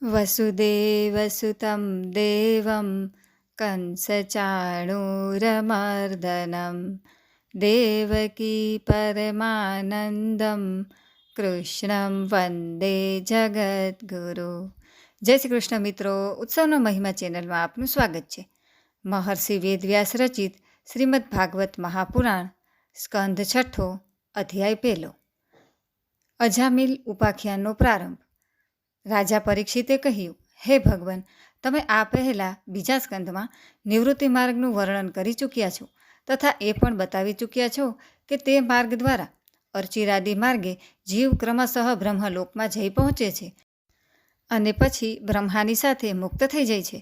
वसुदेवसुतं देवं कंसचाणूरमर्दनं देवकी પરમાનંદમ કૃષ્ણં વંદે જગદ્ગુરુ। જય શ્રી કૃષ્ણ મિત્રો, ઉત્સવનો મહિમા ચેનલમાં આપનું સ્વાગત છે। મહર્ષિ વેદવ્યાસ રચિત શ્રીમદ ભાગવત મહાપુરાણ સ્કંધ છઠ્ઠો, અધ્યાય પહેલો, અજામિલ ઉપાખ્યાનનો પ્રારંભ। રાજા પરીક્ષિતે કહ્યું, હે ભગવાન, તમે આ પહેલાં બીજા સ્કંધમાં નિવૃત્તિ માર્ગનું વર્ણન કરી ચૂક્યા છો તથા એ પણ બતાવી ચૂક્યા છો કે તે માર્ગ દ્વારા અર્ચિરાદી માર્ગે જીવ ક્રમશઃ બ્રહ્મલોકમાં જઈ પહોંચે છે અને પછી બ્રહ્માની સાથે મુક્ત થઈ જાય છે।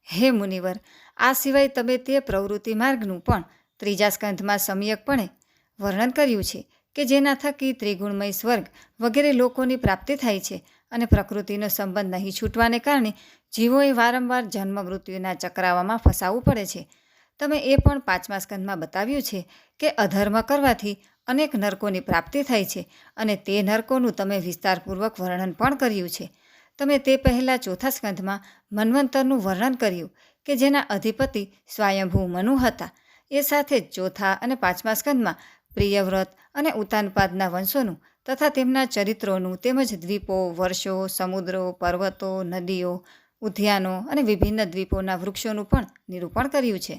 હે મુનિવર, આ સિવાય તમે તે પ્રવૃત્તિ માર્ગનું પણ ત્રીજા સ્કંધમાં સમ્યકપણે વર્ણન કર્યું છે કે જેના થકી ત્રિગુણમય સ્વર્ગ વગેરે લોકોની પ્રાપ્તિ થાય છે અને પ્રકૃતિનો સંબંધ નહીં છૂટવાને કારણે જીવોએ વારંવાર જન્મ મૃત્યુના ચક્રાવામાં ફસાવવું પડે છે। તમે એ પણ પાંચમા સ્કંધમાં બતાવ્યું છે કે અધર્મ કરવાથી અનેક નરકોની પ્રાપ્તિ થાય છે અને તે નરકોનું તમે વિસ્તારપૂર્વક વર્ણન પણ કર્યું છે। તમે તે પહેલાં ચોથા સ્કંધમાં મન્વંતરનું વર્ણન કર્યું કે જેના અધિપતિ સ્વયંભૂ મનુ હતા। એ સાથે જ ચોથા અને પાંચમા સ્કંધમાં પ્રિયવ્રત અને ઉતાનપાદના વંશોનું તથા તેમના ચરિત્રોનું તેમજ દ્વીપો, વર્ષો, સમુદ્રો, પર્વતો, નદીઓ, ઉદ્યાનો અને વિભિન્ન દ્વીપોના વૃક્ષોનું પણ નિરૂપણ કર્યું છે।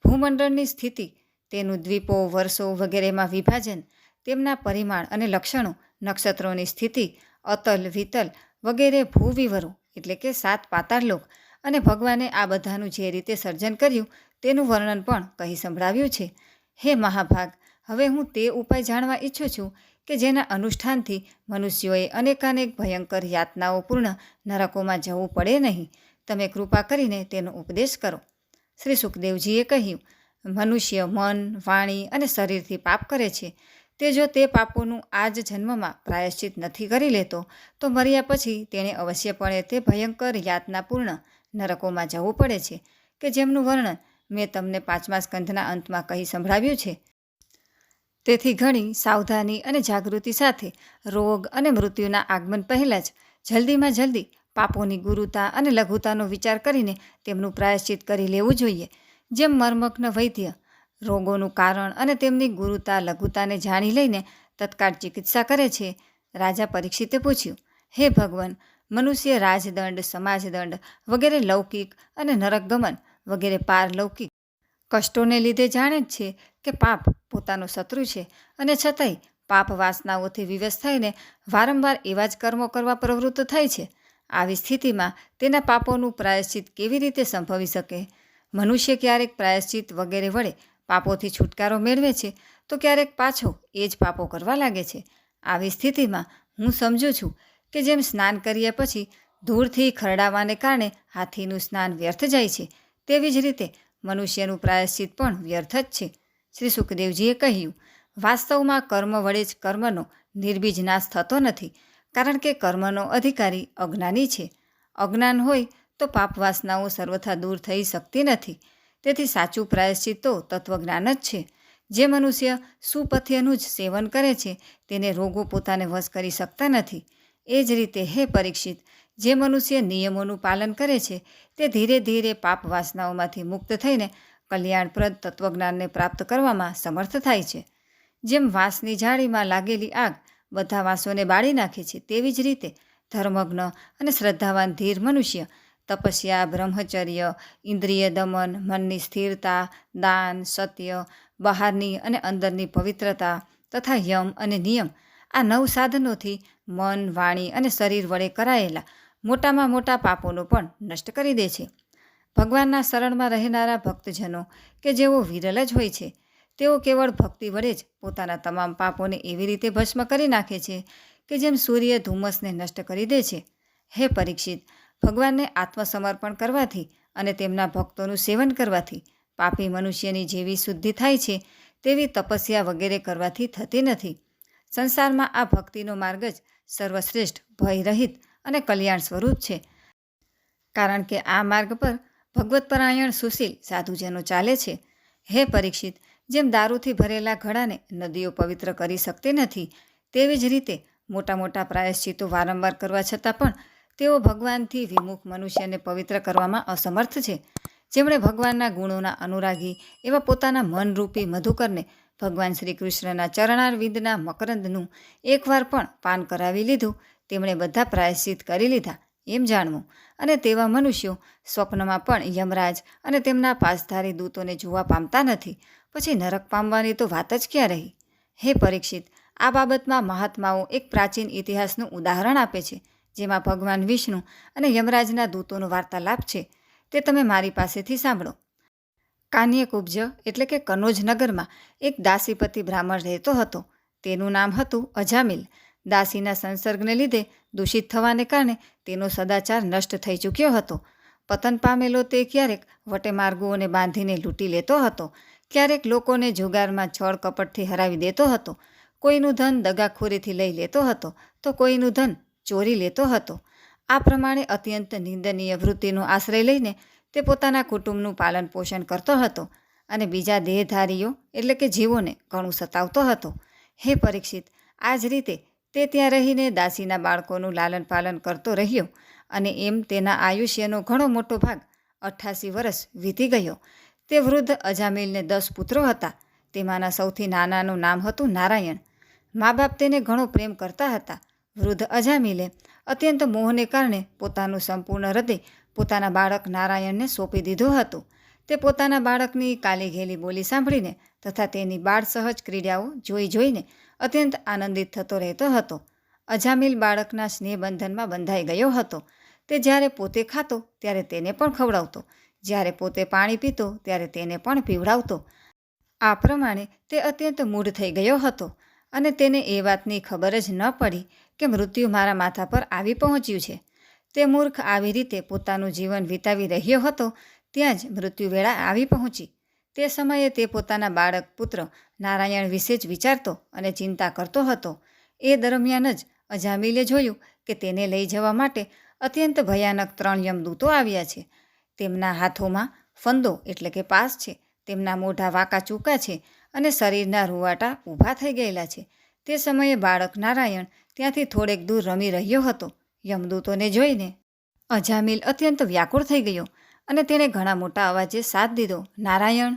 ભૂમંડળની સ્થિતિ, તેનું દ્વીપો, વર્ષો વગેરેમાં વિભાજન, તેમના પરિમાણ અને લક્ષણો, નક્ષત્રોની સ્થિતિ, અતલ વિતલ વગેરે ભૂવિવરો એટલે કે 7 પાતાળલોક અને ભગવાને આ બધાનું જે રીતે સર્જન કર્યું તેનું વર્ણન પણ કહી સંભળાવ્યું છે। હે મહાભાગ, હવે હું તે ઉપાય જાણવા ઈચ્છું છું કે જેના અનુષ્ઠાનથી મનુષ્યોએ અનેકાનેક ભયંકર યાતનાઓ પૂર્ણ નરકોમાં જવું પડે નહીં। તમે કૃપા કરીને તેનો ઉપદેશ કરો। શ્રી સુખદેવજીએ કહ્યું, મનુષ્ય મન, વાણી અને શરીરથી પાપ કરે છે। તે જો તે પાપોનું આ જ જન્મમાં પ્રાયશ્ચિત નથી કરી લેતો તો મર્યા પછી તેણે અવશ્યપણે તે ભયંકર યાતનાપૂર્ણ નરકોમાં જવું પડે છે કે જેમનું વર્ણન મેં તમને પાંચમા સ્કંધના અંતમાં કહી સંભળાવ્યું છે। તેથી ઘણી સાવધાની અને જાગૃતિ સાથે રોગ અને મૃત્યુના આગમન પહેલાં જ જલ્દીમાં જલ્દી પાપોની ગુરુતા અને લઘુતાનો વિચાર કરીને તેમનું પ્રાયશ્ચિત કરી લેવું જોઈએ। જેમ મર્મજ્ઞ વૈદ્ય રોગોનું કારણ અને તેમની ગુરુતા લઘુતાને જાણી લઈને તત્કાળ ચિકિત્સા કરે છે। રાજા પરીક્ષિતે પૂછ્યું, હે ભગવાન, મનુષ્ય રાજદંડ, સમાજદંડ વગેરે લૌકિક અને નરકગમન વગેરે પારલૌકિક કષ્ટોને લીધે જાણે જ છે કે પાપ પોતાનો શત્રુ છે અને છતાંય પાપ વાસનાઓથી વિવશ થઈને વારંવાર એવા જ કર્મો કરવા પ્રવૃત્ત થાય છે। આવી સ્થિતિમાં તેના પાપોનું પ્રાયશ્ચિત કેવી રીતે સંભવી શકે? મનુષ્ય ક્યારેક પ્રાયશ્ચિત વગેરે વડે પાપોથી છુટકારો મેળવે છે તો ક્યારેક પાછો એ જ પાપો કરવા લાગે છે। આવી સ્થિતિમાં હું સમજું છું કે જેમ સ્નાન કર્યા પછી ધૂળથી ખરડાવાને કારણે હાથીનું સ્નાન વ્યર્થ જાય છે, તેવી જ રીતે મનુષ્યનું પ્રાયશ્ચિત પણ વ્યર્થ જ છે। શ્રી સુખદેવજીએ કહ્યું, વાસ્તવમાં કર્મ વડે જ કર્મનો નિર્બીજ નાશ થતો નથી, કારણ કે કર્મનો અધિકારી અજ્ઞાની છે। અજ્ઞાન હોય તો પાપ વાસનાઓ સર્વથા દૂર થઈ શકતી નથી। તેથી સાચું પ્રાયશ્ચિત તો તત્વજ્ઞાન જ છે। જે મનુષ્ય સુપથ્યનું જ સેવન કરે છે તેને રોગો પોતાને વશ કરી શકતા નથી। એ જ રીતે હે પરીક્ષિત, જે મનુષ્ય નિયમોનું પાલન કરે છે તે ધીરે ધીરે પાપ વાસનાઓમાંથી મુક્ત થઈને કલ્યાણપ્રદ તત્વજ્ઞાનને પ્રાપ્ત કરવામાં સમર્થ થાય છે। જેમ વાંસની જાળીમાં લાગેલી આગ બધા વાંસોને બાળી નાખે છે, તેવી જ રીતે ધર્મજ્ઞ અને શ્રદ્ધાવાન ધીર મનુષ્ય તપસ્યા, બ્રહ્મચર્ય, ઇન્દ્રિય દમન, મનની સ્થિરતા, દાન, સત્ય, બહારની અને અંદરની પવિત્રતા તથા યમ અને નિયમ, આ 9 સાધનોથી મન, વાણી અને શરીર વડે કરાયેલા મોટામાં મોટા પાપોનો પણ નષ્ટ કરી દે છે। ભગવાનના શરણમાં રહેનારા ભક્તજનો કે જેઓ વિરલ જ હોય છે, તેઓ કેવળ ભક્તિ વડે જ પોતાના તમામ પાપોને એવી રીતે ભસ્મ કરી નાખે છે કે જેમ સૂર્ય ધુમ્મસને નષ્ટ કરી દે છે। હે પરીક્ષિત, ભગવાનને આત્મસમર્પણ કરવાથી અને તેમના ભક્તોનું સેવન કરવાથી પાપી મનુષ્યની જેવી શુદ્ધિ થાય છે તેવી તપસ્યા વગેરે કરવાથી થતી નથી। સંસારમાં આ ભક્તિનો માર્ગ જ સર્વશ્રેષ્ઠ, ભયરહિત અને કલ્યાણ સ્વરૂપ છે, કારણ કે આ માર્ગ પર ભગવતપરાયણ સુશીલ સાધુજનો ચાલે છે। હે પરીક્ષિત, જેમ દારૂથી ભરેલા ઘડાને નદીઓ પવિત્ર કરી શકતી નથી, તેવી જ રીતે મોટા મોટા પ્રાયશ્ચિતો વારંવાર કરવા છતાં પણ તેઓ ભગવાનથી વિમુખ મનુષ્યને પવિત્ર કરવામાં અસમર્થ છે. જેમણે ભગવાનના ગુણોના અનુરાગી એવા પોતાના મનરૂપી મધુકરને ભગવાન શ્રી કૃષ્ણના ચરણારવિંદના મકરંદનું એકવાર પણ પાન કરાવી લીધું, તેમણે બધા પ્રાયશ્ચિત કરી લીધા એમ જાણવું. અને તેવા મનુષ્યો સ્વપ્નમાં પણ યમરાજ અને તેમના પાસધારી દૂતોને જોવા પામતા નથી. પછી નરક પામવાની તો વાત જ ક્યાં રહી? હે પરીક્ષિત, આ બાબતમાં મહાત્માઓ એક પ્રાચીન ઇતિહાસનું ઉદાહરણ આપે છે, જેમાં ભગવાન વિષ્ણુ અને યમરાજના દૂતોનો વાર્તાલાપ છે. તે તમે મારી પાસેથી સાંભળો. કાન્યકુબ્જ એટલે કે કનોજ નગરમાં એક દાસીપતિ બ્રાહ્મણ રહેતો હતો. તેનું નામ હતું અજામિલ. દાસીના સંસર્ગને લીધે દૂષિત થવાને કારણે તેનો સદાચાર નષ્ટ થઈ ચૂક્યો હતો. પતન પામેલો તે ક્યારેક વટેમાર્ગોને બાંધીને લૂંટી લેતો હતો, ક્યારેક લોકોને જુગારમાં છળ કપટથી હરાવી દેતો હતો, કોઈનું ધન દગાખોરીથી લઈ લેતો હતો તો કોઈનું ધન ચોરી લેતો હતો. આ પ્રમાણે અત્યંત નિંદનીય વૃત્તિનો આશ્રય લઈને તે પોતાના કુટુંબનું પાલન પોષણ કરતો હતો અને બીજા દેહધારીઓ એટલે કે જીવોને ઘણું સતાવતો હતો. હે પરીક્ષિત, આ જ રીતે તે ત્યાં રહીને દાસીના બાળકોનું લાલન પાલન કરતો રહ્યો અને એમ તેના આયુષ્યનો ઘણો મોટો ભાગ 88 વર્ષ વીતી ગયો. તે વૃદ્ધ અજામિલને 10 પુત્રો હતા. તેમાંના સૌથી નાનાનું નામ હતું નારાયણ. મા બાપ તેને ઘણો પ્રેમ કરતા હતા. વૃદ્ધ અજામિલે અત્યંત મોહને કારણે પોતાનું સંપૂર્ણ હૃદય પોતાના બાળક નારાયણને સોંપી દીધું હતું. તે પોતાના બાળકની કાલીઘેલી બોલી સાંભળીને તથા તેની બાળ સહજ ક્રીડાઓ જોઈને અત્યંત આનંદિત થતો રહેતો હતો. અજામિલ બાળકના સ્નેહબંધનમાં બંધાઈ ગયો હતો. તે જ્યારે પોતે ખાતો ત્યારે તેને પણ ખવડાવતો, જ્યારે પોતે પાણી પીતો ત્યારે તેને પણ પીવડાવતો. આ પ્રમાણે તે અત્યંત મૂઢ થઈ ગયો હતો અને તેને એ વાતની ખબર જ ન પડી કે મૃત્યુ મારા માથા પર આવી પહોંચ્યું છે. તે મૂર્ખ આવી રીતે પોતાનું જીવન વિતાવી રહ્યો હતો ત્યાં જ મૃત્યુવેળા આવી પહોંચી. તે સમયે તે પોતાના બાળક પુત્ર નારાયણ વિશે જ વિચારતો અને ચિંતા કરતો હતો. એ દરમિયાન જ અજામિલે જોયું કે તેને લઈ જવા માટે અત્યંત ભયાનક 3 યમદૂતો આવ્યા છે. તેમના હાથોમાં ફંદો એટલે કે પાસ છે, તેમના મોઢા વાંકા ચૂકા છે અને શરીરના રૂવાટા ઊભા થઈ ગયેલા છે. તે સમયે બાળક નારાયણ ત્યાંથી થોડેક દૂર રમી રહ્યો હતો. યમદૂતોને જોઈને અજામિલ અત્યંત વ્યાકુળ થઈ ગયો અને તેણે ઘણા મોટા અવાજે સાદ દીધો, નારાયણ!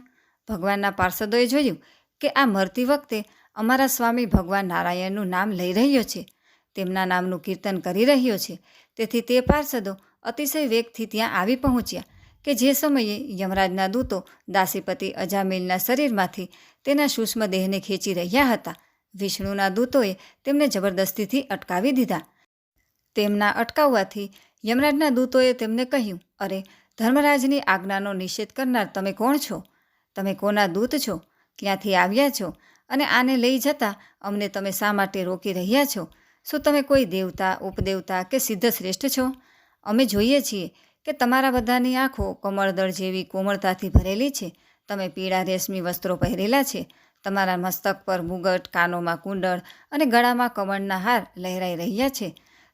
ભગવાનના પાર્ષદોએ જોયું કે આ મરતી વખતે અમારા સ્વામી ભગવાન નારાયણનું નામ લઈ રહ્યો છે, તેમના નામનું કીર્તન કરી રહ્યો છે. તેથી તે પાર્ષદો અતિશય વેગથી ત્યાં આવી પહોંચ્યા કે જે સમયે યમરાજના દૂતો દાસીપતિ અજામિલના શરીરમાંથી તેના સૂક્ષ્મ દેહને ખેંચી રહ્યા હતા. વિષ્ણુના દૂતોએ તેમને જબરદસ્તીથી અટકાવી દીધા. તેમના અટકાવવાથી યમરાજના દૂતોએ તેમને કહ્યું, અરે, ધર્મરાજની આજ્ઞાનો નિષેધ કરનાર તમે કોણ છો? તમે કોના દૂત છો? ક્યાંથી આવ્યા છો? અને આને લઈ જતા અમને તમે શા માટે રોકી રહ્યા છો? શું તમે કોઈ દેવતા, ઉપદેવતા કે સિદ્ધ શ્રેષ્ઠ છો? અમે જોઈએ છીએ કે તમારા બધાની આંખો કમળદળ જેવી કોમળતાથી ભરેલી છે. તમે પીળા રેશમી વસ્ત્રો પહેરેલા છે. તમારા મસ્તક પર મુગટ, કાનોમાં કુંડળ અને ગળામાં કમળના હાર લહેરાઈ રહ્યા છે.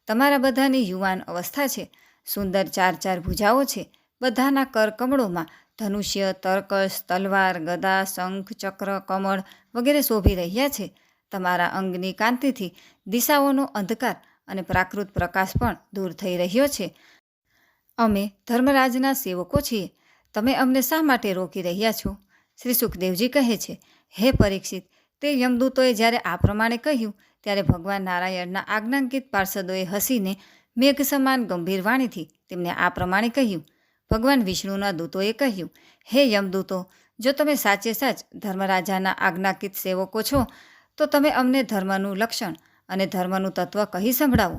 તમારા બધાની યુવાન અવસ્થા છે. સુંદર 4 ભુજાઓ છે. બધાના કર કમળોમાં ધનુષ્ય, તર્કશ, તલવાર, ગદા, શંખ, ચક્ર, કમળ વગેરે શોભી રહ્યા છે. તમારા અંગની કાંતિથી દિશાઓનો અંધકાર અને પ્રાકૃત પ્રકાશ પણ દૂર થઈ રહ્યો છે. અમે ધર્મરાજના સેવકો છીએ. તમે અમને શા માટે રોકી રહ્યા છો? શ્રી સુખદેવજી કહે છે, હે પરીક્ષિત, તે યમદૂતોએ જ્યારે આ પ્રમાણે કહ્યું ત્યારે ભગવાન નારાયણના આજ્ઞાંકિત પાર્ષદોએ હસીને મેઘ સમાન ગંભીર વાણીથી તેમને આ પ્રમાણે કહ્યું. ભગવાન વિષ્ણુના દૂતોએ કહ્યું, હે યમદૂતો, જો તમે સાચે સાચ ધર્મરાજાના આજ્ઞાકિત સેવકો છો તો તમે અમને ધર્મનું લક્ષણ અને ધર્મનું તત્વ કહી સંભળાવો.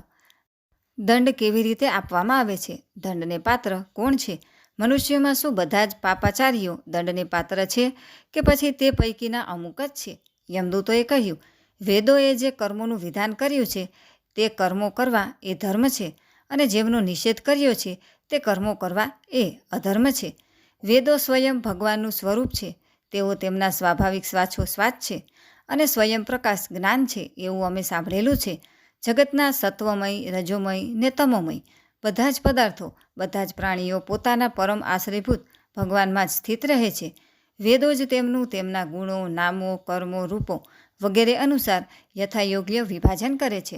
દંડ કેવી રીતે આપવામાં આવે છે? દંડને પાત્ર કોણ છે? મનુષ્યોમાં શું બધા જ પાપાચારીઓ દંડને પાત્ર છે કે પછી તે પૈકીના અમુક જ છે? યમદૂતોએ કહ્યું, વેદોએ જે કર્મોનું વિધાન કર્યું છે તે કર્મો કરવા એ ધર્મ છે અને જેમનો નિષેધ કર્યો છે તે કર્મો કરવા એ અધર્મ છે. વેદો સ્વયં ભગવાનનું સ્વરૂપ છે. તેઓ તેમના સ્વાભાવિક શ્વાસોશ્વાસ છે અને સ્વયં પ્રકાશ જ્ઞાન છે એવું અમે સાંભળેલું છે. જગતના સત્વમય, રજોમય ને તમોમય બધા જ પદાર્થો, બધા જ પ્રાણીઓ પોતાના પરમ આશ્રયભૂત ભગવાનમાં જ સ્થિત રહે છે. વેદો જ તેમનું તેમના ગુણો, નામો, કર્મો, રૂપો વગેરે અનુસાર યથાયોગ્ય વિભાજન કરે છે.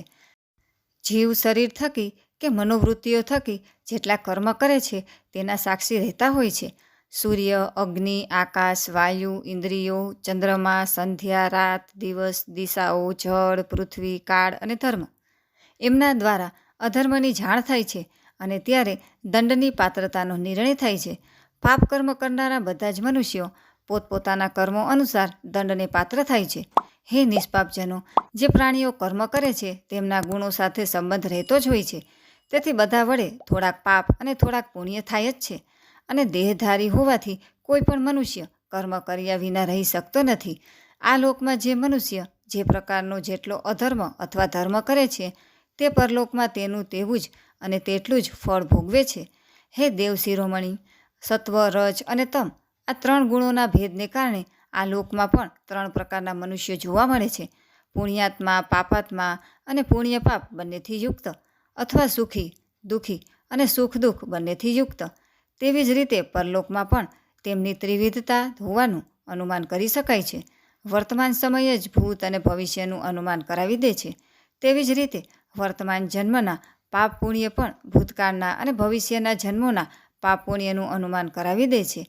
જીવ શરીર થકી કે મનોવૃત્તિઓ થકી જેટલા કર્મ કરે છે તેના સાક્ષી રહેતા હોય છે. સૂર્ય, અગ્નિ, આકાશ, વાયુ, ઇન્દ્રિયો, ચંદ્રમા, સંધ્યા, રાત, દિવસ, દિશાઓ, જળ, પૃથ્વી, કાળ અને ધર્મ એમના દ્વારા અધર્મની જાણ થાય છે અને ત્યારે દંડની પાત્રતાનો નિર્ણય થાય છે. પાપ કર્મ કરનારા બધા જ મનુષ્યો પોતપોતાના કર્મો અનુસાર દંડને પાત્ર થાય છે. હે નિષ્પાપજનો, જે પ્રાણીઓ કર્મ કરે છે તેમના ગુણો સાથે સંબંધ રહેતો જ હોય છે. તેથી બધા વડે થોડાક પાપ અને થોડાક પુણ્ય થાય જ છે. અને દેહધારી હોવાથી કોઈ પણ મનુષ્ય કર્મ કર્યા વિના રહી શકતો નથી. આ લોકમાં જે મનુષ્ય જે પ્રકારનો જેટલો અધર્મ અથવા ધર્મ કરે છે તે પરલોકમાં તેનું તેવું જ અને તેટલું જ ફળ ભોગવે છે. હે દેવ શિરોમણી, સત્વ, રજ અને તમ આ 3 ગુણોના ભેદને કારણે આ લોકમાં પણ 3 પ્રકારના મનુષ્યો જોવા મળે છે. પુણ્યાત્મા, પાપાત્મા અને પુણ્ય પાપ બંનેથી યુક્ત, અથવા સુખી, દુઃખી અને સુખ દુઃખ બંનેથી યુક્ત. તેવી જ રીતે પરલોકમાં પણ તેમની ત્રિવિધતા હોવાનું અનુમાન કરી શકાય છે. વર્તમાન સમયે જ ભૂત અને ભવિષ્યનું અનુમાન કરાવી દે છે. તેવી જ રીતે વર્તમાન જન્મના પાપ પુણ્ય પણ ભૂતકાળના અને ભવિષ્યના જન્મોના પાપ પુણ્યનું અનુમાન કરાવી દે છે.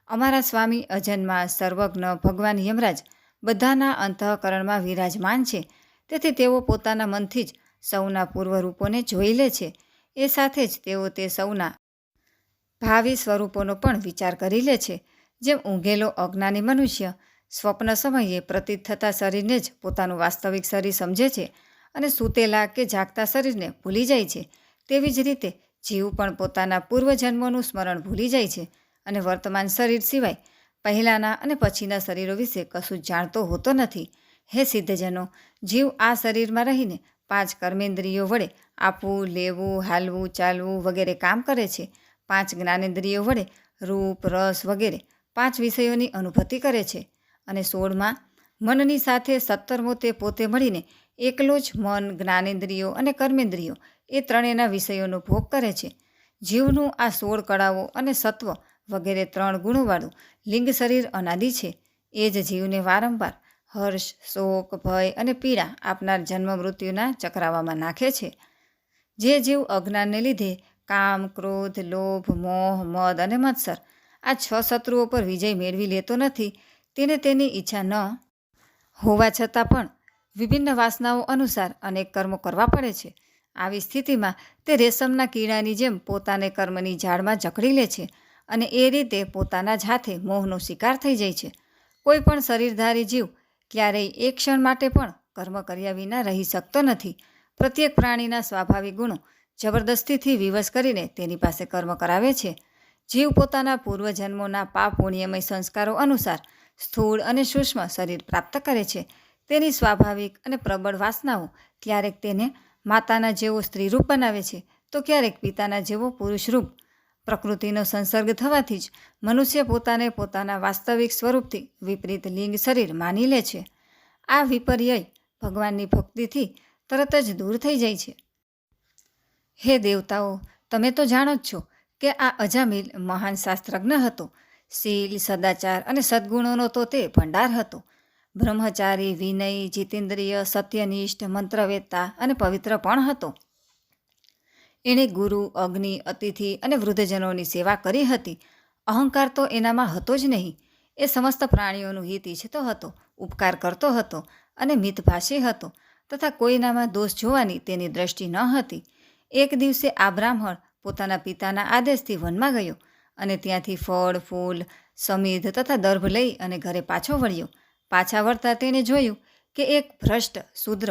અમારા સ્વામી અજન્મા, સર્વજ્ઞ ભગવાન યમરાજ બધાના અંતઃકરણમાં વિરાજમાન છે. તેથી તેઓ પોતાના મનથી જ સૌના પૂર્વરૂપોને જોઈ લે છે. એ સાથે જ તેઓ તે સૌના ભાવિ સ્વરૂપોનો પણ વિચાર કરી લે છે. જેમ ઊંઘેલો અજ્ઞાની મનુષ્ય સ્વપ્ન સમયે પ્રતીત થતા શરીરને જ પોતાનું વાસ્તવિક શરીર સમજે છે અને સૂતેલા કે જાગતા શરીરને ભૂલી જાય છે, તેવી જ રીતે જીવ પણ પોતાના પૂર્વજન્મોનું સ્મરણ ભૂલી જાય છે અને વર્તમાન શરીર સિવાય પહેલાંના અને પછીના શરીરો વિશે કશું જ જાણતો હોતો નથી. હે સિદ્ધજનો, જીવ આ શરીરમાં રહીને 5 કર્મેન્દ્રિયો વડે આપવું, લેવું, હાલવું, ચાલવું વગેરે કામ કરે છે. 5 જ્ઞાનેન્દ્રિયો વડે રૂપ, રસ વગેરે 5 વિષયોની અનુભૂતિ કરે છે. અને 16માં મનની સાથે 17મો તે પોતે મળીને એકલો જ મન, જ્ઞાનેન્દ્રિયો અને કર્મેન્દ્રિયો એ ત્રણેયના વિષયોનો ભોગ કરે છે. જીવનું આ 16 કળાઓ અને સત્વ વગેરે 3 ગુણોવાળું લિંગ શરીર અનાદિ છે. એ જ જીવને વારંવાર હર્ષ, શોક, ભય અને પીડા આપનાર જન્મ મૃત્યુના ચક્રાવામાં નાખે છે. જે જીવ અજ્ઞાનને લીધે કામ, ક્રોધ, લોભ, મોહ, મદ અને મત્સર આ 6 શત્રુઓ પર વિજય મેળવી લેતો નથી, તેને તેની ઈચ્છા ન હોવા છતાં પણ વિભિન્ન વાસનાઓ અનુસાર અનેક કર્મો કરવા પડે છે. આવી સ્થિતિમાં તે રેશમના કીડાની જેમ પોતાને કર્મની જાળમાં જકડી લે છે અને એ રીતે પોતાના જ હાથે મોહનો શિકાર થઈ જાય છે. કોઈ પણ શરીરધારી જીવ ક્યારેય એક ક્ષણ માટે પણ કર્મ કર્યા વિના રહી શકતો નથી. પ્રત્યેક પ્રાણીના સ્વાભાવિક ગુણો જબરદસ્તીથી વિવશ કરીને તેની પાસે કર્મ કરાવે છે. જીવ પોતાના પૂર્વજન્મોના પાપ પુણ્યમય સંસ્કારો અનુસાર સ્થૂળ અને સૂક્ષ્મ શરીર પ્રાપ્ત કરે છે. તેની સ્વાભાવિક અને પ્રબળ વાસનાઓ ક્યારેક તેને માતાના જેવો સ્ત્રીરૂપ બનાવે છે તો ક્યારેક પિતાના જેવો પુરુષરૂપ. પ્રકૃતિનો સંસર્ગ થવાથી જ મનુષ્ય પોતાને પોતાના વાસ્તવિક સ્વરૂપથી વિપરીત લિંગ શરીર માની લે છે. આ વિપર્યય ભગવાનની ભક્તિથી તરત જ દૂર થઈ જાય છે. હે દેવતાઓ, તમે તો જાણો જ છો કે આ અજામિલ મહાન શાસ્ત્રજ્ઞ હતો. શીલ, સદાચાર અને સદ્ગુણોનો તો તે ભંડાર હતો. બ્રહ્મચારી, વિનય, જીતેન્દ્રિય, સત્યનિષ્ઠ, મંત્રવેત્તા અને પવિત્ર પણ હતો. એણે ગુરુ, અગ્નિ, અતિથિ અને વૃદ્ધજનોની સેવા કરી હતી. અહંકાર તો એનામાં હતો જ નહીં. એ સમસ્ત પ્રાણીઓનું હિત ઈચ્છતો હતો, ઉપકાર કરતો હતો અને મિતભાષી હતો તથા કોઈનામાં દોષ જોવાની તેની દ્રષ્ટિ ન હતી. એક દિવસે આ બ્રાહ્મણ પોતાના પિતાના આદેશથી વનમાં ગયો અને ત્યાંથી ફળ, ફૂલ, સમિધ તથા દર્ભ લઈ અને ઘરે પાછો વળ્યો. પાછા વળતા તેણે જોયું કે એક ભ્રષ્ટ શૂદ્ર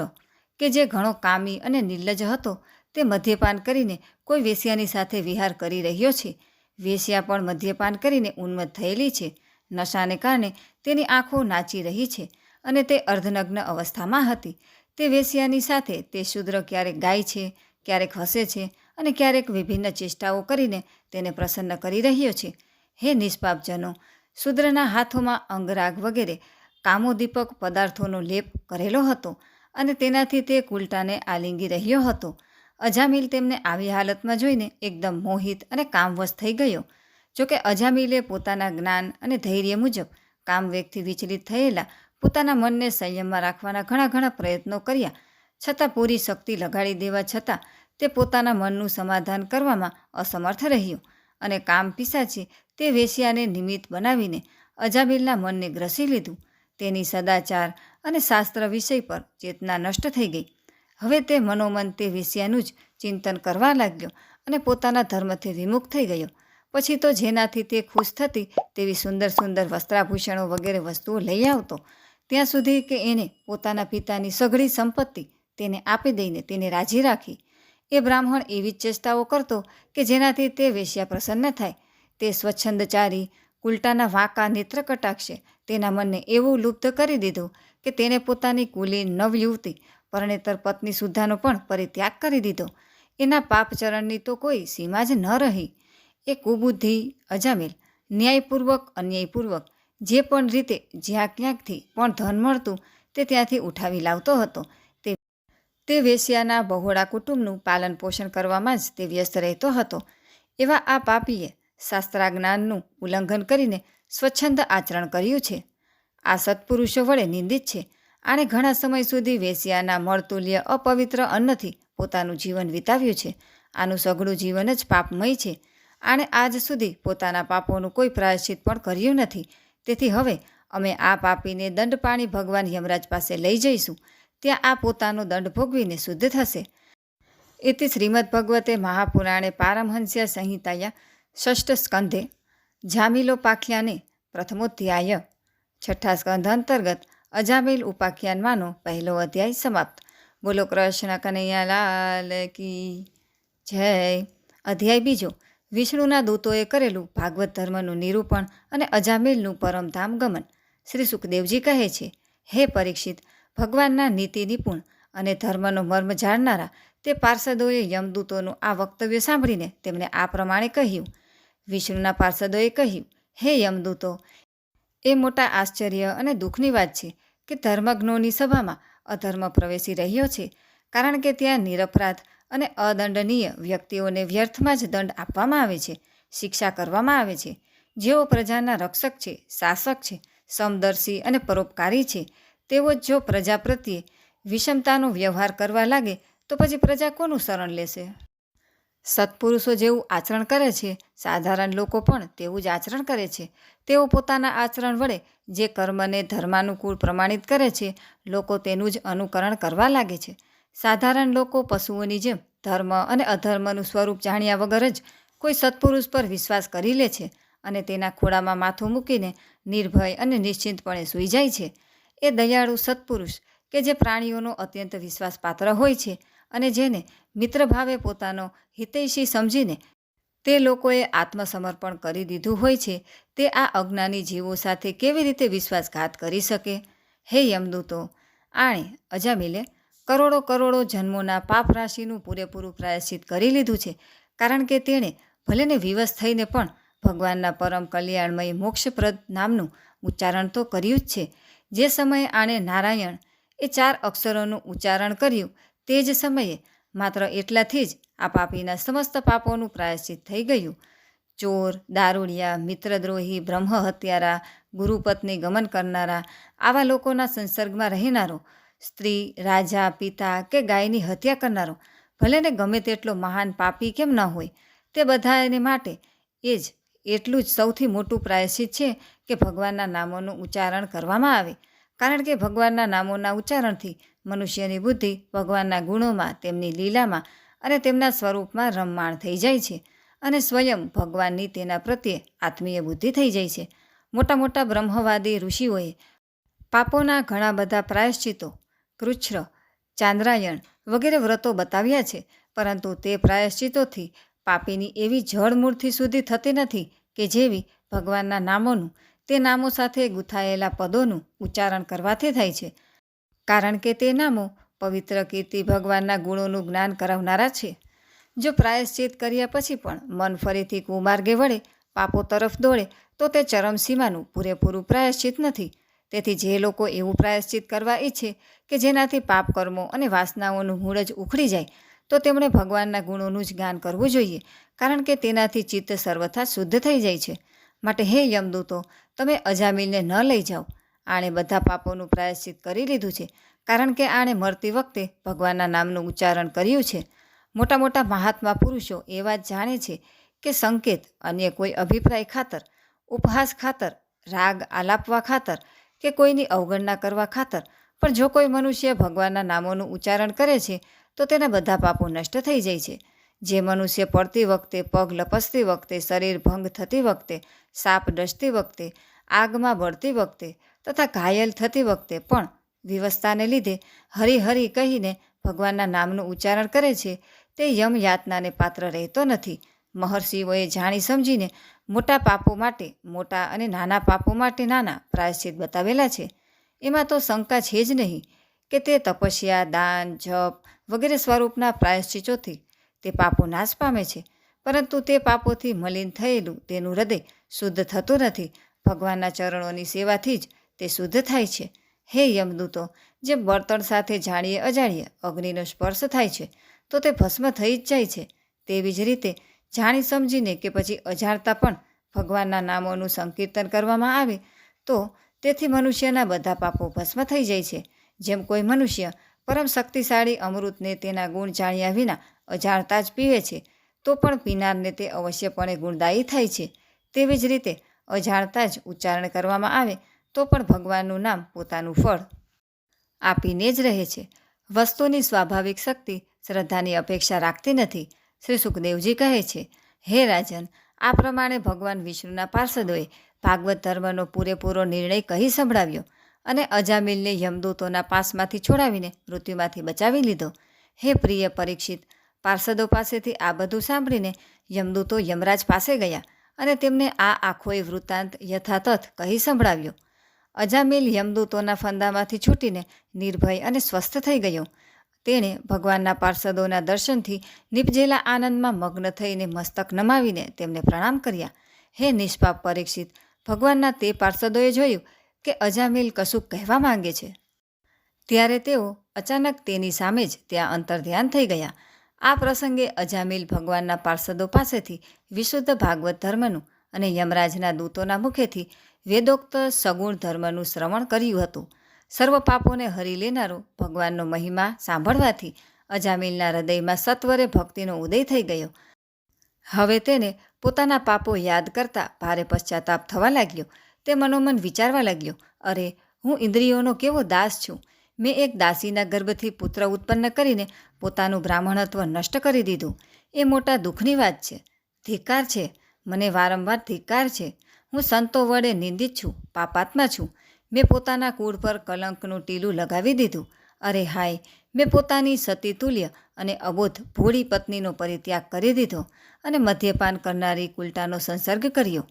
કે જે ઘણો કામી અને નિર્લજ્જ હતો તે મદ્યપાન કરીને કોઈ વેશ્યાની સાથે વિહાર કરી રહ્યો છે. વેશ્યા પણ મદ્યપાન કરીને ઉન્મત્ત થયેલી છે. નશાને કારણે તેની આંખો નાચી રહી છે અને તે અર્ધનગ્ન અવસ્થામાં હતી. તે વેશ્યાની સાથે તે શૂદ્ર ક્યારેક ગાય છે, ક્યારેક હસે છે અને ક્યારેક વિભિન્ન ચેષ્ટાઓ કરીને તેને પ્રસન્ન કરી રહ્યો છે. હે નિષ્પાપજનો, શૂદ્રના હાથોમાં અંગરાગ વગેરે કામોદીપક પદાર્થોનો લેપ કરેલો હતો અને તેનાથી તે કુલટાને આલિંગી રહ્યો હતો. અજામિલ તેમને આવી હાલતમાં જોઈને એકદમ મોહિત અને કામવશ થઈ ગયો. જોકે અજામિલે પોતાના જ્ઞાન અને ધૈર્ય મુજબ કામવેગથી વિચલિત થયેલા પોતાના મનને સંયમમાં રાખવાના ઘણા પ્રયત્નો કર્યા છતાં પૂરી શક્તિ લગાડી દેવા છતાં તે પોતાના મનનું સમાધાન કરવામાં અસમર્થ રહ્યો અને કામ પિશાચે તે વેશ્યાને નિમિત્ત બનાવીને અજામિલના મનને ગ્રસી લીધું. તેની સદાચાર અને શાસ્ત્ર વિષય પર ચેતના નષ્ટ થઈ ગઈ. હવે તે મનોમન તે વેશ્યાનું જ ચિંતન કરવા લાગ્યો અને પોતાના ધર્મથી વિમુખ થઈ ગયો. પછી તો જેનાથી તે ખુશ થતી તેવી સુંદર સુંદર વસ્ત્રાભૂષણો વગેરે વસ્તુઓ લઈ આવતો, ત્યાં સુધી કે એને પોતાના પિતાની સઘળી સંપત્તિ તેને આપી દઈને તેને રાજી રાખી. એ બ્રાહ્મણ એવી જ ચેષ્ટાઓ કરતો કે જેનાથી તે વેશ્યા પ્રસન્ન થાય. તે સ્વચ્છંદચારી ઉલટાના વાંકા નેત્ર કટાક્ષે તેના મનને એવું લુપ્ત કરી દીધું કે તેને પોતાની કુલીન નવયુવતી પરણેતર પત્ની સુદ્ધાનો પણ પરિત્યાગ કરી દીધો. એના પાપચરણની તો કોઈ સીમા જ ન રહી. એ કુબુદ્ધિ અજામિલ ન્યાયપૂર્વક અન્યાયપૂર્વક જે પણ રીતે જ્યાં ક્યાંકથી પણ ધન મળતું તે ત્યાંથી ઉઠાવી લાવતો હતો. તે વેશ્યાના બહોળા કુટુંબનું પાલન પોષણ કરવામાં જ તે વ્યસ્ત રહેતો હતો. એવા આ પાપીએ શાસ્ત્રાજ્ઞાનનું ઉલ્લંઘન કરીને સ્વચ્છંદ આચરણ કર્યું છે. આ સત્પુરુષો વડે નિંદિત છે. આણે ઘણા સમય સુધી વેશ્યાના મળતુલ્ય અપવિત્ર અન્નથી પોતાનું જીવન વિતાવ્યું છે. આનું સઘળું જીવન જ પાપમય છે. આણે આજ સુધી પોતાના પાપોનું કોઈ પ્રાયશ્ચિત પણ કર્યું નથી. તેથી હવે અમે આ પાપીને દંડપાણી ભગવાન યમરાજ પાસે લઈ જઈશું. ત્યાં આ પોતાનો દંડ ભોગવીને શુદ્ધ થશે. इति श्रीमद्भगवते महापुराणे पारमहंस्य संहिताया षष्ठ स्कंधे जामिलोपाख्याने प्रथमोध्याय छठा स्कंध अंतर्गत अजामिल उपाख्यानमानो पहलो अध्याय समाप्त। बोलो कृष्ण कन्हैयालाल की जय। अध्याय बीजो विष्णुना दूतोए करेलू भागवत धर्मનું નિરૂપણ અને અજામિલનું પરમધામ ગમન। શ્રી સુખદેવજી કહે છે, હે પરીક્ષિત, ભગવાનના નીતિ નિપુણ અને ધર્મનો મર્મ જાણનારા તે પાર્ષદોએ યમદૂતોનું આ વક્તવ્ય સાંભળીને તેમણે આ પ્રમાણે કહ્યું। વિષ્ણુના પાર્ષદોએ કહ્યું, હે યમદૂતો, એ મોટા આશ્ચર્ય અને દુઃખની વાત છે કે ધર્મજ્ઞોની સભામાં અધર્મ પ્રવેશી રહ્યો છે, કારણ કે ત્યાં નિરપરાધ અને અદંડનીય વ્યક્તિઓને વ્યર્થમાં જ દંડ આપવામાં આવે છે, શિક્ષા કરવામાં આવે છે। જેઓ પ્રજાના રક્ષક છે, શાસક છે, સમદર્શી અને પરોપકારી છે, તેઓ જો પ્રજા પ્રત્યે વિષમતાનો વ્યવહાર કરવા લાગે તો પછી પ્રજા કોનું શરણ લેશે? સત્પુરુષો જેવું આચરણ કરે છે, સાધારણ લોકો પણ તેવું જ આચરણ કરે છે। તેઓ પોતાના આચરણ વડે જે કર્મને ધર્માનુકૂળ પ્રમાણિત કરે છે, લોકો તેનું જ અનુકરણ કરવા લાગે છે। સાધારણ લોકો પશુઓની જેમ ધર્મ અને અધર્મનું સ્વરૂપ જાણ્યા વગર જ કોઈ સત્પુરુષ પર વિશ્વાસ કરી લે છે અને તેના ખોળામાં માથું મૂકીને નિર્ભય અને નિશ્ચિંતપણે સૂઈ જાય છે। એ દયાળુ સત્પુરુષ કે જે પ્રાણીઓનો અત્યંત વિશ્વાસપાત્ર હોય છે અને જેને મિત્રભાવે પોતાનો હિતૈષી સમજીને તે લોકોએ આત્મસમર્પણ કરી દીધું હોય છે, તે આ અજ્ઞાની જીવો સાથે કેવી રીતે વિશ્વાસઘાત કરી શકે? હે યમદૂતો, આણે અજામિલે કરોડો કરોડો જન્મોના પાપ રાશિનું પૂરેપૂરું પ્રાયશ્ચિત કરી લીધું છે, કારણ કે તેણે ભલેને વિવશ થઈને પણ ભગવાનના પરમ કલ્યાણમય મોક્ષપ્રદ નામનું ઉચ્ચારણ તો કર્યું જ છે। જે સમયે આણે નારાયણ એ 4 અક્ષરોનું ઉચ્ચારણ કર્યું તે જ સમયે માત્ર એટલાથી જ આ પાપીના સમસ્ત પાપોનું પ્રાયશ્ચિત થઈ ગયું। ચોર, દારૂડિયા, મિત્રદ્રોહી, બ્રહ્મ હત્યારા, ગુરુપત્ની ગમન કરનારા, આવા લોકોના સંસર્ગમાં રહેનારો, સ્ત્રી, રાજા, પિતા કે ગાયની હત્યા કરનારો ભલેને ગમે તેટલો મહાન પાપી કેમ ન હોય, તે બધાને માટે એ જ એટલું જ સૌથી મોટું પ્રાયશ્ચિત છે કે ભગવાનના નામોનું ઉચ્ચારણ કરવામાં આવે, કારણ કે ભગવાનના નામોના ઉચ્ચારણથી મનુષ્યની બુદ્ધિ ભગવાનના ગુણોમાં, તેમની લીલામાં અને તેમના સ્વરૂપમાં રમમાણ થઈ જાય છે અને સ્વયં ભગવાનની તેના પ્રત્યે આત્મીય બુદ્ધિ થઈ જાય છે। મોટા મોટા બ્રહ્મવાદી ઋષિઓએ પાપોના ઘણા બધા પ્રાયશ્ચિતો, કૃચ્છ્ર, ચાંદ્રાયણ વગેરે વ્રતો બતાવ્યા છે, પરંતુ તે પ્રાયશ્ચિતોથી પાપીની એવી જળમૂળથી શુદ્ધિ થતી નથી કે જેવી ભગવાનના નામોનું, તે નામો સાથે ગૂંથાયેલા પદોનું ઉચ્ચારણ કરવાથી થાય છે, કારણ કે તે નામો પવિત્ર કીર્તિ ભગવાનના ગુણોનું જ્ઞાન કરાવનારા છે। જો પ્રાયશ્ચિત કર્યા પછી પણ મન ફરીથી કુમાર્ગે વળે, પાપો તરફ દોડે, તો તે ચરમસીમાનું પૂરેપૂરું પ્રાયશ્ચિત નથી। તેથી જે લોકો એવું પ્રાયશ્ચિત કરવા ઈચ્છે કે જેનાથી પાપ કર્મો અને વાસનાઓનું મૂળ જ ઉખડી જાય, તો તેમણે ભગવાનના ગુણોનું જ જ્ઞાન કરવું જોઈએ, કારણ કે તેનાથી ચિત્ત સર્વથા શુદ્ધ થઈ જાય છે। માટે હે યમદૂતો, તમે અજામિલને ન લઈ જાઓ। આણે બધા પાપોનું પ્રાયશ્ચિત કરી લીધું છે, કારણ કે આણે મરતી વખતે ભગવાનના નામનું ઉચ્ચારણ કર્યું છે મોટા મોટા મહાત્મા પુરુષો એ વાત જાણે છે કે સંકેત અન્ય કોઈ અભિપ્રાય ખાતર, ઉપહાસ ખાતર, રાગ આલાપવા ખાતર કે કોઈની અવગણના કરવા ખાતર પણ જો કોઈ મનુષ્ય ભગવાનના નામોનું ઉચ્ચારણ કરે છે તો તેના બધા પાપો નષ્ટ થઈ જાય છે. જે મનુષ્ય પડતી વખતે, પગ લપસતી વખતે, શરીર ભંગ થતી વખતે, સાપ ડસતી વખતે, આગમાં બળતી વખતે તથા ઘાયલ થતી વખતે પણ વિવસ્થાને લીધે હરિ હરિ કહીને ભગવાનના નામનું ઉચ્ચારણ કરે છે તે યમ યાતનાને પાત્ર રહેતો નથી. મહર્ષિઓએ જાણી સમજીને મોટા પાપો માટે મોટા અને નાના પાપો માટે નાના પ્રાયશ્ચિત બતાવેલા છે. એમાં તો શંકા છે જ નહીં કે તે તપસ્યા, દાન, જપ વગેરે સ્વરૂપના પ્રાયશ્ચિતોથી તે પાપો નાશ પામે છે, પરંતુ તે પાપોથી મલિન થયેલું તેનું હૃદય શુદ્ધ થતું નથી. ભગવાનના ચરણોની સેવાથી જ તે શુદ્ધ થાય છે. હે યમદૂતો, જેમ બળતણ સાથે જાણીએ અજાણીએ અગ્નિનો સ્પર્શ થાય છે તો તે ભસ્મ થઈ જ જાય છે, તેવી જ રીતે જાણી સમજીને કે પછી અજાણતા પણ ભગવાનના નામોનું સંકીર્તન કરવામાં આવે તો તેથી મનુષ્યના બધા પાપો ભસ્મ થઈ જાય છે. જેમ કોઈ મનુષ્ય પરમ શક્તિશાળી અમૃતને તેના ગુણ જાણ્યા વિના અજાણતા જ પીવે છે તો પણ પીનારને તે અવશ્યપણે ગુણદાયી થાય છે. તેવી જ રીતે અજાણતા જ ઉચ્ચારણ કરવામાં આવે તો પણ ભગવાનનું નામ પોતાનું ફળ આપીને જ રહે છે. વસ્તુની સ્વાભાવિક શક્તિ શ્રદ્ધાની અપેક્ષા રાખતી નથી. શ્રી સુખદેવજી કહે છે, હે રાજન, આ પ્રમાણે ભગવાન વિષ્ણુના પાર્ષદોએ ભાગવત ધર્મનો પૂરેપૂરો નિર્ણય કહી સંભળાવ્યો અને અજામિલને યમદૂતોના પાસમાંથી છોડાવીને મૃત્યુમાંથી બચાવી લીધો. હે પ્રિય પરીક્ષિત, પાર્ષદો પાસેથી આ બધું સાંભળીને યમદૂતો યમરાજ પાસે ગયા અને તેમને આ આખોય વૃત્તાંત યથાતથ કહી સંભળાવ્યો. અજામિલ યમદૂતોના ફંદામાંથી છૂટીને નિર્ભય અને સ્વસ્થ થઈ ગયો. તેણે ભગવાનના પાર્ષદોના દર્શનથી નિપજેલા આનંદમાં મગ્ન થઈને મસ્તક નમાવીને તેમને પ્રણામ કર્યા. હે નિષ્પાપ પરીક્ષિત, ભગવાનના તે પાર્ષદોએ જોયું કે અજામિલ કશુંક કહેવા માંગે છે. ત્યારે તેઓ અચાનક તેની સામે જ ત્યાં અંતર્ધ્યાન થઈ ગયા. આ પ્રસંગે અજામિલ ભગવાનના પાર્ષદો પાસેથી વિશુદ્ધ ભાગવત ધર્મનું અને યમરાજના દૂતોના મુખેથી વેદોક્ત સગુણ ધર્મનું શ્રવણ કર્યું હતું. સર્વ પાપોને હરી લેનારો ભગવાનનો મહિમા સાંભળવાથી અજામિલના હૃદયમાં સત્વરે ભક્તિનો ઉદય થઈ ગયો. હવે તેને પોતાના પાપો યાદ કરતા ભારે પશ્ચાતાપ થવા લાગ્યો. તે મનોમન વિચારવા લાગ્યો, અરે, હું ઇન્દ્રિયોનો કેવો દાસ છું. મેં એક દાસીના ગર્ભથી પુત્ર ઉત્પન્ન કરીને પોતાનું બ્રાહ્મણત્વ નષ્ટ કરી દીધું. એ મોટા દુઃખની વાત છે. ધિક્કાર છે, મને વારંવાર ધિક્કાર છે. હું સંતો વડે નિંદિત છું, પાપાત્મા છું. મેં પોતાના કુળ પર કલંકનું ટીલું લગાવી દીધું. અરે હાય, મેં પોતાની સતી તુલ્ય અને અબોધ ભોળી પત્નીનો પરિત્યાગ કરી દીધો અને મદ્યપાન કરનારી કુલટાનો સંસર્ગ કર્યો.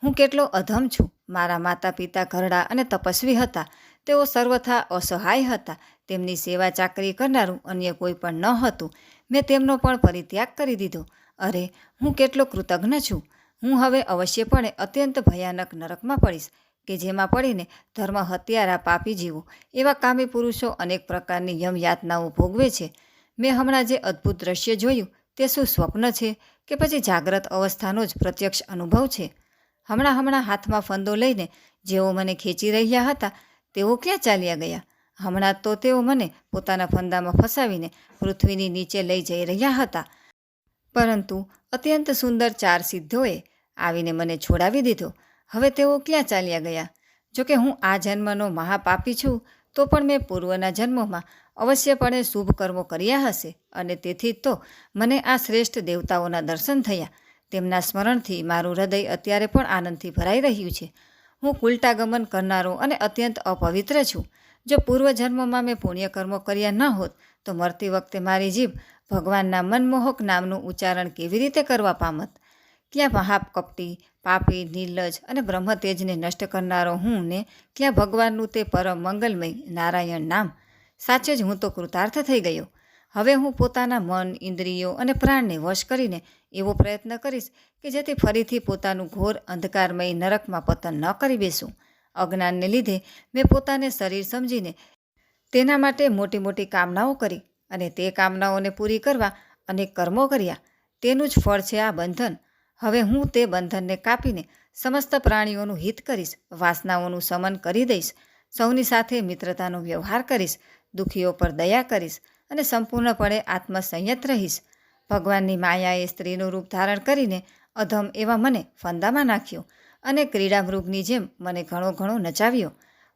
હું કેટલો અધમ છું. મારા માતા પિતા ઘરડા અને તપસ્વી હતા. તેઓ સર્વથા અસહાય હતા. તેમની સેવા ચાકરી કરનારું અન્ય કોઈ પણ ન હતું. મેં તેમનો પણ પરિત્યાગ કરી દીધો. અરે, હું કેટલો કૃતજ્ઞ છું. હું હવે અવશ્યપણે અત્યંત ભયાનક નરકમાં પડીશ કે જેમાં પડીને ધર્મ હત્યારા પાપી જીવો એવા કામી પુરુષો અનેક પ્રકારની યમયાતનાઓ ભોગવે છે. મેં હમણાં જે અદ્ભુત દ્રશ્ય જોયું તે શું સ્વપ્ન છે કે પછી જાગ્રત અવસ્થાનો જ પ્રત્યક્ષ અનુભવ છે? હમણાં હાથમાં ફંદો લઈને જેઓ મને ખેંચી રહ્યા હતા તેઓ ક્યાં ચાલ્યા ગયા? હમણાં તો તેઓ મને પોતાના ફંદામાં ફસાવીને પૃથ્વીની નીચે લઈ જઈ રહ્યા હતા. પરંતુ અત્યંત સુંદર 4 સિદ્ધોએ આવીને મને છોડાવી દીધો. હવે તેઓ ક્યાં ચાલ્યા ગયા? જોકે હું આ જન્મનો મહાપાપી છું તો પણ મેં પૂર્વના જન્મોમાં અવશ્યપણે શુભ કર્મો કર્યા હશે અને તેથી જ તો મને આ શ્રેષ્ઠ દેવતાઓના દર્શન થયા. તેમના સ્મરણથી મારું હૃદય અત્યારે પણ આનંદથી ભરાઈ રહ્યું છે. હું કુલટાગમન કરનારો અને અત્યંત અપવિત્ર છું. જો પૂર્વજન્મમાં મેં પુણ્યકર્મો કર્યા ન હોત તો મરતી વખતે મારી જીભ ભગવાનના મનમોહક નામનું ઉચ્ચારણ કેવી રીતે કરવા પામત? ક્યાં મહાકપટી, પાપી, નિર્લજ અને બ્રહ્મતેજને નષ્ટ કરનારો હું ને ક્યાં ભગવાનનું તે પરમ મંગલમય નારાયણ નામ? સાચે જ હું તો કૃતાર્થ થઈ ગયો. હવે હું પોતાના મન, ઇન્દ્રિયો અને પ્રાણને વશ કરીને એવો પ્રયત્ન કરીશ કે જેથી ફરીથી પોતાનું ઘોર અંધકારમય નરકમાં પતન ન કરી બેસું. અજ્ઞાનને લીધે મેં પોતાને શરીર સમજીને તેના માટે મોટી મોટી કામનાઓ કરી અને તે કામનાઓને પૂરી કરવા અનેક કર્મો કર્યા. તેનું જ ફળ છે આ બંધન. હવે હું તે બંધનને કાપીને સમસ્ત પ્રાણીઓનું હિત કરીશ, વાસનાઓનું શમન કરી દઈશ, સૌની સાથે મિત્રતાનો વ્યવહાર કરીશ, દુઃખીઓ પર દયા કરીશ, અને સંપૂર્ણપણે આત્મસંયત રહીશ. ભગવાનની માયાએ સ્ત્રીનું રૂપ ધારણ કરીને અધમ એવા મને ફંદામાં નાખ્યો અને ક્રીડામૃગની જેમ મને ઘણો ઘણો નચાવ્યો.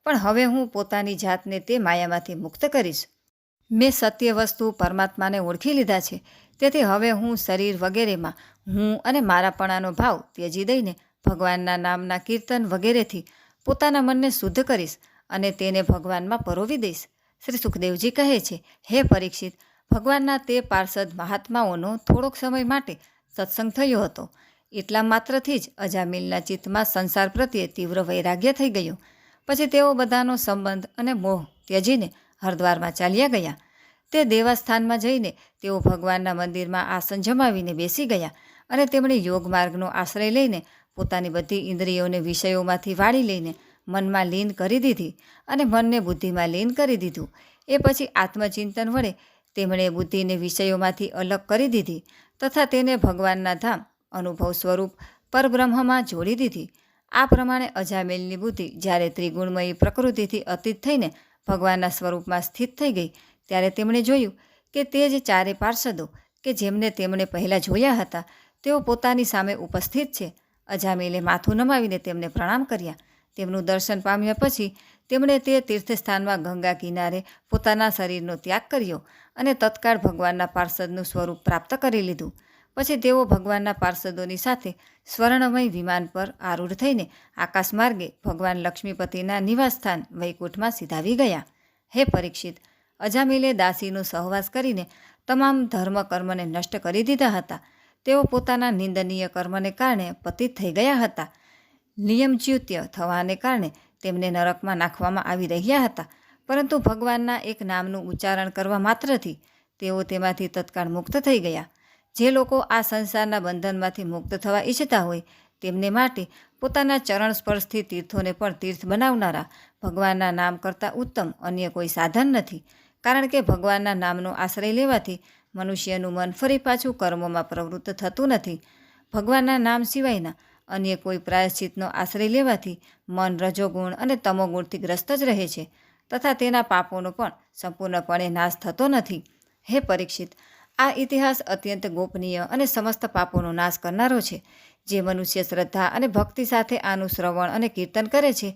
પણ હવે હું પોતાની જાતને તે માયામાંથી મુક્ત કરીશ. મેં સત્ય વસ્તુ પરમાત્માને ઓળખી લીધા છે. તેથી હવે હું શરીર વગેરેમાં હું અને મારાપણાનો ભાવ ત્યજી દઈને ભગવાનના નામના કીર્તન વગેરેથી પોતાના મનને શુદ્ધ કરીશ અને તેને ભગવાનમાં પરોવી દઈશ. શ્રી સુખદેવજી કહે છે, હે પરીક્ષિત, ભગવાનના તે પાર્ષદ મહાત્માઓનો થોડોક સમય માટે સત્સંગ થયો હતો. એટલા માત્રથી જ અજામિલના ચિત્તમાં સંસાર પ્રત્યે તીવ્ર વૈરાગ્ય થઈ ગયો. પછી તેઓ બધાનો સંબંધ અને મોહ ત્યજીને હરદ્વારમાં ચાલ્યા ગયા. તે દેવાસ્થાનમાં જઈને તેઓ ભગવાનના મંદિરમાં આસન જમાવીને બેસી ગયા અને તેમણે યોગ માર્ગનો આશ્રય લઈને પોતાની બધી ઇન્દ્રિયોને વિષયોમાંથી વાળી લઈને મનમાં લીન કરી દીધી અને મનને બુદ્ધિમાં લીન કરી દીધું. એ પછી આત્મચિંતન વડે તેમણે બુદ્ધિને વિષયોમાંથી અલગ કરી દીધી તથા તેને ભગવાનના ધામ અનુભવ સ્વરૂપ પરબ્રહ્મમાં જોડી દીધી. આ પ્રમાણે અજામિલની બુદ્ધિ જ્યારે ત્રિગુણમયી પ્રકૃતિથી અતીત થઈને ભગવાનના સ્વરૂપમાં સ્થિત થઈ ગઈ ત્યારે તેમણે જોયું કે તે જ ચારે પાર્ષદો કે જેમને તેમણે પહેલાં જોયા હતા તેઓ પોતાની સામે ઉપસ્થિત છે. અજામિલે માથું નમાવીને તેમને પ્રણામ કર્યા. તેમનું દર્શન પામ્યા પછી તેમણે તે તીર્થસ્થાનમાં ગંગા કિનારે પોતાના શરીરનો ત્યાગ કર્યો અને તત્કાળ ભગવાનના પાર્ષદનું સ્વરૂપ પ્રાપ્ત કરી લીધું. પછી તેઓ ભગવાનના પાર્ષદોની સાથે સ્વર્ણમય વિમાન પર આરૂઢ થઈને આકાશ માર્ગે ભગવાન લક્ષ્મીપતિના નિવાસસ્થાન વૈકુંઠમાં સીધાવી ગયા. હે પરીક્ષિત, અજામિલે દાસીનો સહવાસ કરીને તમામ ધર્મ કર્મને નષ્ટ કરી દીધા હતા. તેઓ પોતાના નિંદનીય કર્મને કારણે પતિત થઈ ગયા હતા. નિયમચ્યુત્ય થવાને કારણે તેમને નરકમાં નાખવામાં આવી રહ્યા હતા. પરંતુ ભગવાનના એક નામનું ઉચ્ચારણ કરવા માત્રથી તેઓ તેમાંથી તત્કાળ મુક્ત થઈ ગયા. જે લોકો આ સંસારના બંધનમાંથી મુક્ત થવા ઈચ્છતા હોય તેમને માટે પોતાના ચરણ સ્પર્શથી તીર્થોને પણ તીર્થ બનાવનારા ભગવાનના નામ કરતાં ઉત્તમ અન્ય કોઈ સાધન નથી. કારણ કે ભગવાનના નામનો આશ્રય લેવાથી મનુષ્યનું મન ફરી પાછું કર્મોમાં પ્રવૃત્ત થતું નથી. ભગવાનના નામ સિવાયના અન્ય કોઈ પ્રાયશ્ચિતનો આશ્રય લેવાથી મન રજોગુણ અને તમોગુણથી ગ્રસ્ત જ રહે છે તથા તેના પાપોનો પણ સંપૂર્ણપણે નાશ થતો નથી. હે પરીક્ષિત, આ ઇતિહાસ અત્યંત ગોપનીય અને સમસ્ત પાપોનો નાશ કરનારો છે. જે મનુષ્ય શ્રદ્ધા અને ભક્તિ સાથે આનું શ્રવણ અને કીર્તન કરે છે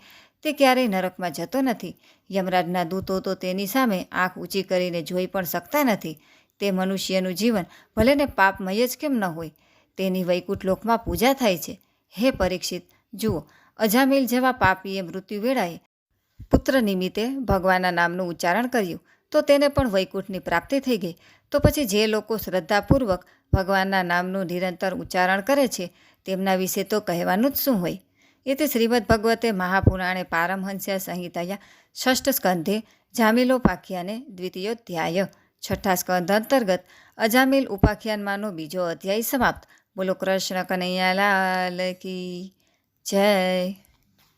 તે ક્યારેય નરકમાં જતો નથી. યમરાજના દૂતો તો તેની સામે આંખ ઊંચી કરીને જોઈ પણ શકતા નથી. તે મનુષ્યનું જીવન ભલેને પાપમય જ કેમ ન હોય, તેની વૈકુંઠ લોકમાં પૂજા થાય છે. હે પરીક્ષિત, જુઓ, અજામિલ જેવા પાપીએ મૃત્યુ વેળાએ પુત્ર નિમિત્તે ભગવાનના નામનું ઉચ્ચારણ કર્યું તો તેને પણ વૈકુંઠની પ્રાપ્તિ થઈ ગઈ. તો પછી જે લોકો શ્રદ્ધાપૂર્વક ભગવાનના નામનું નિરંતર ઉચ્ચારણ કરે છે તેમના વિશે તો કહેવાનું જ શું હોય. એથી શ્રીમદ્ ભગવતે મહાપુરાણે પારમહંસ્ય સંહિતાયા ષષ્ઠ સ્કંધે જામિલોપાખ્યાને દ્વિતીયોધ્યાય છઠ્ઠા સ્કંધ અંતર્ગત અજામિલ ઉપાખ્યાનમાંનો બીજો અધ્યાય સમાપ્ત. બોલો કૃષ્ણ કનૈયાલાલ કી જય.